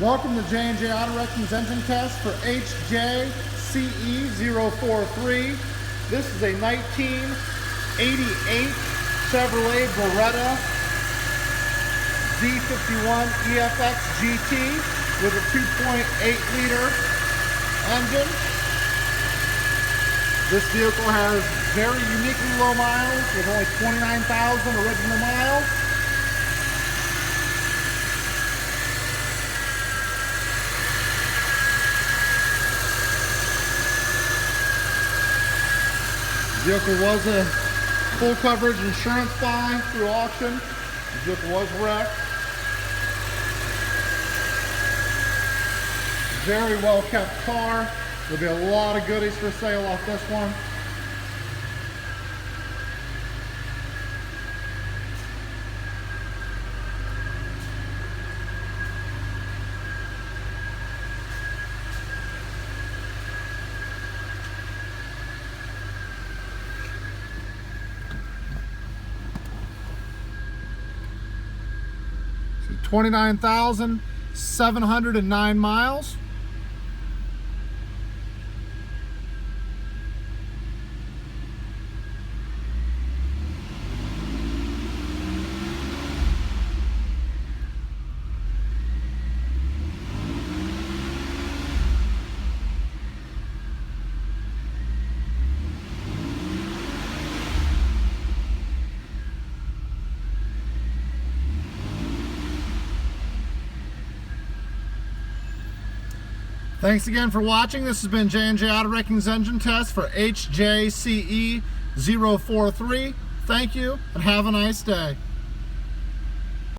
Welcome to J&J Auto Wrecking's engine test for HJCE043. This is a 1988 Chevrolet Beretta Z-51 EFX GT with a 2.8-liter engine. This vehicle has very uniquely low miles with only 29,000 original miles. The vehicle was a full coverage insurance buy through auction. The vehicle was wrecked. Very well kept car. There'll be a lot of goodies for sale off this one. So 29,709 miles. Thanks again for watching. This has been J&J Auto Wrecking's engine test for HJCE043. Thank you and have a nice day.